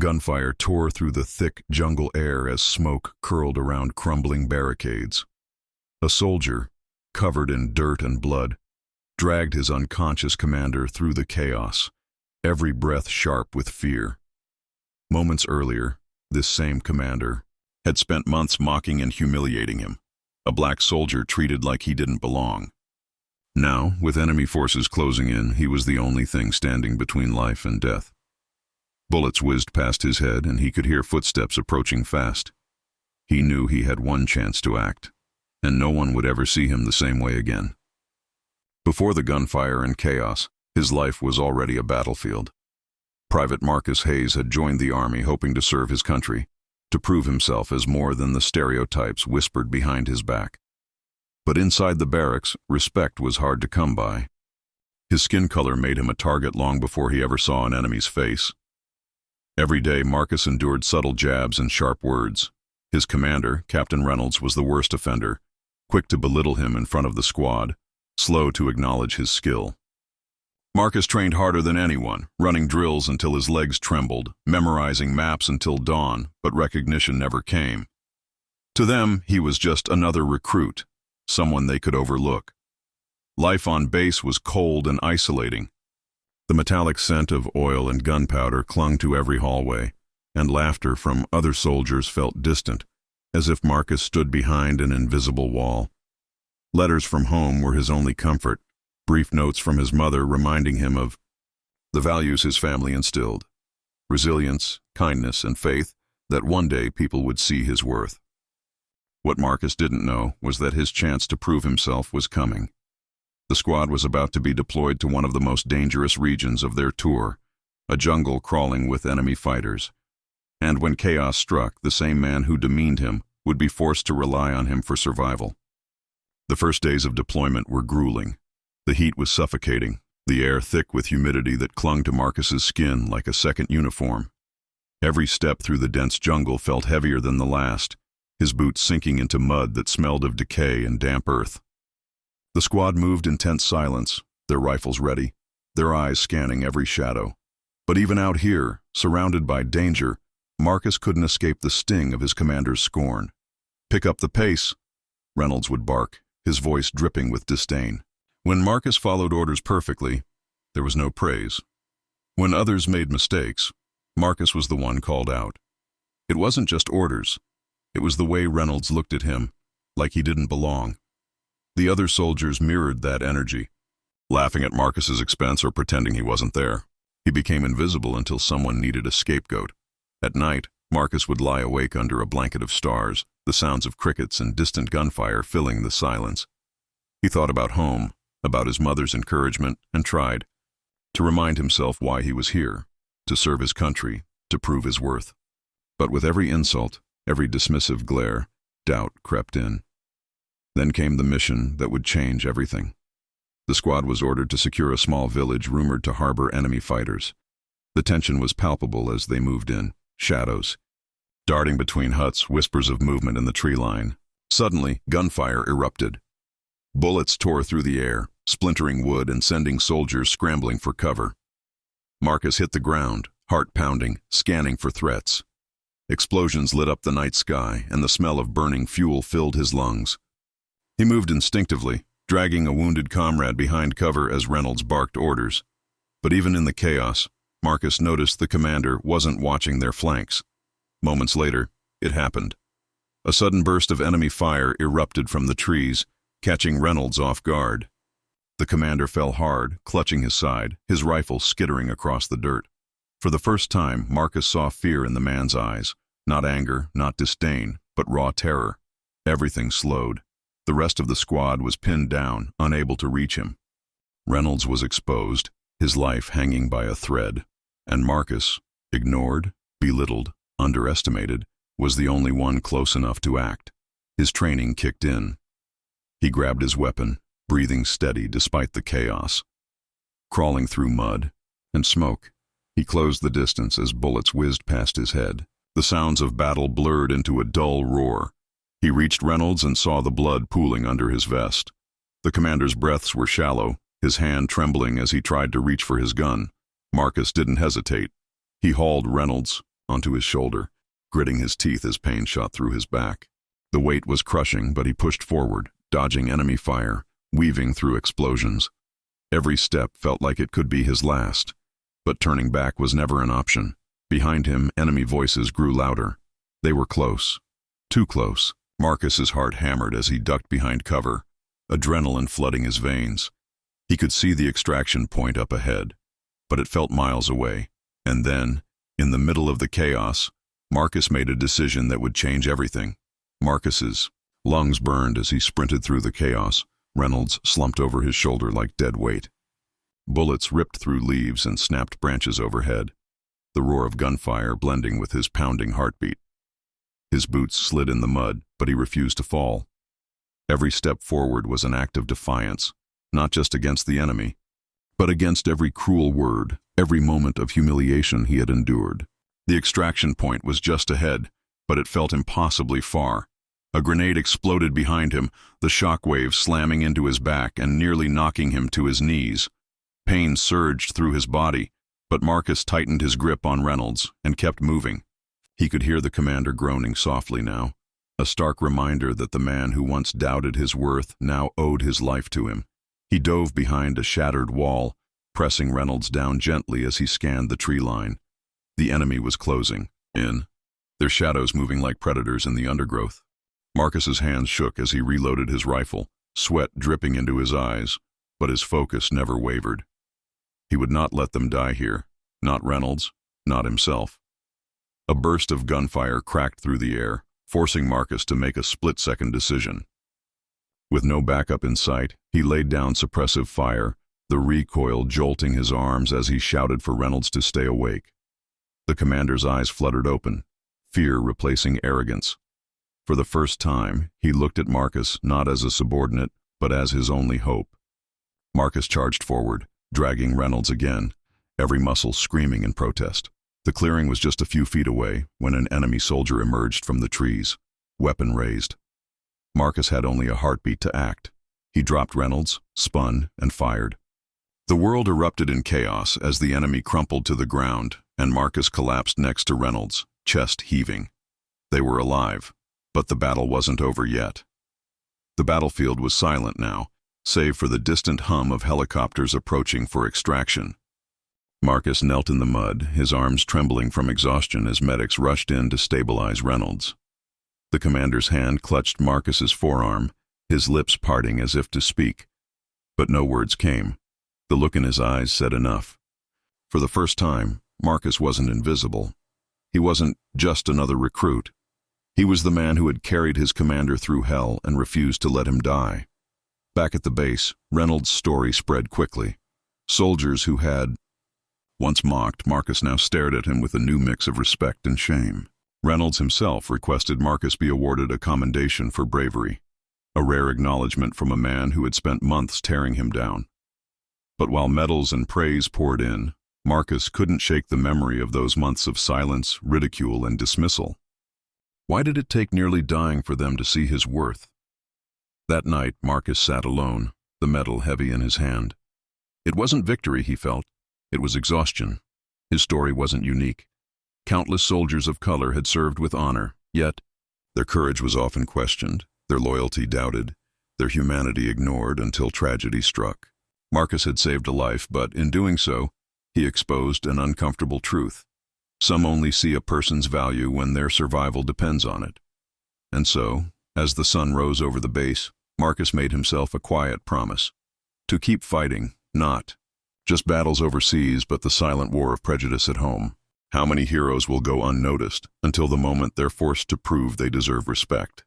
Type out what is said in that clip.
Gunfire tore through the thick jungle air as smoke curled around crumbling barricades. A soldier, covered in dirt and blood, dragged his unconscious commander through the chaos, every breath sharp with fear. Moments earlier, this same commander had spent months mocking and humiliating him, a black soldier treated like he didn't belong. Now, with enemy forces closing in, he was the only thing standing between life and death. Bullets whizzed past his head, and he could hear footsteps approaching fast. He knew he had one chance to act, and no one would ever see him the same way again. Before the gunfire and chaos, his life was already a battlefield. Private Marcus Hayes had joined the army hoping to serve his country, to prove himself as more than the stereotypes whispered behind his back. But inside the barracks, respect was hard to come by. His skin color made him a target long before he ever saw an enemy's face. Every day, Marcus endured subtle jabs and sharp words. His commander, Captain Reynolds, was the worst offender, quick to belittle him in front of the squad, slow to acknowledge his skill. Marcus trained harder than anyone, running drills until his legs trembled, memorizing maps until dawn, but recognition never came. To them, he was just another recruit, someone they could overlook. Life on base was cold and isolating. The metallic scent of oil and gunpowder clung to every hallway, and laughter from other soldiers felt distant, as if Marcus stood behind an invisible wall. Letters from home were his only comfort, brief notes from his mother reminding him of the values his family instilled: resilience, kindness, and faith that one day people would see his worth. What Marcus didn't know was that his chance to prove himself was coming. The squad was about to be deployed to one of the most dangerous regions of their tour, a jungle crawling with enemy fighters. And when chaos struck, the same man who demeaned him would be forced to rely on him for survival. The first days of deployment were grueling. The heat was suffocating, the air thick with humidity that clung to Marcus's skin like a second uniform. Every step through the dense jungle felt heavier than the last, his boots sinking into mud that smelled of decay and damp earth. The squad moved in tense silence, their rifles ready, their eyes scanning every shadow. But even out here, surrounded by danger, Marcus couldn't escape the sting of his commander's scorn. "Pick up the pace," Reynolds would bark, his voice dripping with disdain. When Marcus followed orders perfectly, there was no praise. When others made mistakes, Marcus was the one called out. It wasn't just orders. It was the way Reynolds looked at him, like he didn't belong. The other soldiers mirrored that energy, laughing at Marcus's expense or pretending he wasn't there. He became invisible until someone needed a scapegoat. At night, Marcus would lie awake under a blanket of stars, the sounds of crickets and distant gunfire filling the silence. He thought about home, about his mother's encouragement, and tried to remind himself why he was here, to serve his country, to prove his worth. But with every insult, every dismissive glare, doubt crept in. Then came the mission that would change everything. The squad was ordered to secure a small village rumored to harbor enemy fighters. The tension was palpable as they moved in, shadows darting between huts, whispers of movement in the tree line. Suddenly, gunfire erupted. Bullets tore through the air, splintering wood and sending soldiers scrambling for cover. Marcus hit the ground, heart pounding, scanning for threats. Explosions lit up the night sky, and the smell of burning fuel filled his lungs. He moved instinctively, dragging a wounded comrade behind cover as Reynolds barked orders. But even in the chaos, Marcus noticed the commander wasn't watching their flanks. Moments later, it happened. A sudden burst of enemy fire erupted from the trees, catching Reynolds off guard. The commander fell hard, clutching his side, his rifle skittering across the dirt. For the first time, Marcus saw fear in the man's eyes. Not anger, not disdain, but raw terror. Everything slowed. The rest of the squad was pinned down, unable to reach him. Reynolds was exposed, his life hanging by a thread. And Marcus, ignored, belittled, underestimated, was the only one close enough to act. His training kicked in. He grabbed his weapon, breathing steady despite the chaos. Crawling through mud and smoke, he closed the distance as bullets whizzed past his head. The sounds of battle blurred into a dull roar. He reached Reynolds and saw the blood pooling under his vest. The commander's breaths were shallow, his hand trembling as he tried to reach for his gun. Marcus didn't hesitate. He hauled Reynolds, onto his shoulder, gritting his teeth as pain shot through his back. The weight was crushing, but he pushed forward, dodging enemy fire, weaving through explosions. Every step felt like it could be his last, but turning back was never an option. Behind him, enemy voices grew louder. They were close. Too close. Marcus's heart hammered as he ducked behind cover, adrenaline flooding his veins. He could see the extraction point up ahead, but it felt miles away. And then, in the middle of the chaos, Marcus made a decision that would change everything. Marcus's lungs burned as he sprinted through the chaos. Reynolds slumped over his shoulder like dead weight. Bullets ripped through leaves and snapped branches overhead, the roar of gunfire blending with his pounding heartbeat. His boots slid in the mud, but he refused to fall. Every step forward was an act of defiance, not just against the enemy, but against every cruel word, every moment of humiliation he had endured. The extraction point was just ahead, but it felt impossibly far. A grenade exploded behind him, the shock wave slamming into his back and nearly knocking him to his knees. Pain surged through his body, but Marcus tightened his grip on Reynolds and kept moving. He could hear the commander groaning softly now, a stark reminder that the man who once doubted his worth now owed his life to him. He dove behind a shattered wall, pressing Reynolds down gently as he scanned the tree line. The enemy was closing in, their shadows moving like predators in the undergrowth. Marcus's hands shook as he reloaded his rifle, sweat dripping into his eyes, but his focus never wavered. He would not let them die here, not Reynolds, not himself. A burst of gunfire cracked through the air, forcing Marcus to make a split-second decision. With no backup in sight, he laid down suppressive fire, the recoil jolting his arms as he shouted for Reynolds to stay awake. The commander's eyes fluttered open, fear replacing arrogance. For the first time, he looked at Marcus not as a subordinate, but as his only hope. Marcus charged forward, dragging Reynolds again, every muscle screaming in protest. The clearing was just a few feet away when an enemy soldier emerged from the trees, weapon raised. Marcus had only a heartbeat to act. He dropped Reynolds, spun, and fired. The world erupted in chaos as the enemy crumpled to the ground, and Marcus collapsed next to Reynolds, chest heaving. They were alive, but the battle wasn't over yet. The battlefield was silent now, save for the distant hum of helicopters approaching for extraction. Marcus knelt in the mud, his arms trembling from exhaustion as medics rushed in to stabilize Reynolds. The commander's hand clutched Marcus's forearm, his lips parting as if to speak. But no words came. The look in his eyes said enough. For the first time, Marcus wasn't invisible. He wasn't just another recruit. He was the man who had carried his commander through hell and refused to let him die. Back at the base, Reynolds' story spread quickly. Soldiers who had once mocked Marcus now stared at him with a new mix of respect and shame. Reynolds himself requested Marcus be awarded a commendation for bravery, a rare acknowledgement from a man who had spent months tearing him down. But while medals and praise poured in, Marcus couldn't shake the memory of those months of silence, ridicule, and dismissal. Why did it take nearly dying for them to see his worth? That night, Marcus sat alone, the medal heavy in his hand. It wasn't victory, he felt. It was exhaustion. His story wasn't unique. Countless soldiers of color had served with honor, yet their courage was often questioned, their loyalty doubted, their humanity ignored until tragedy struck. Marcus had saved a life, but in doing so, he exposed an uncomfortable truth. Some only see a person's value when their survival depends on it. And so, as the sun rose over the base, Marcus made himself a quiet promise. To keep fighting, not just battles overseas, but the silent war of prejudice at home. How many heroes will go unnoticed until the moment they're forced to prove they deserve respect?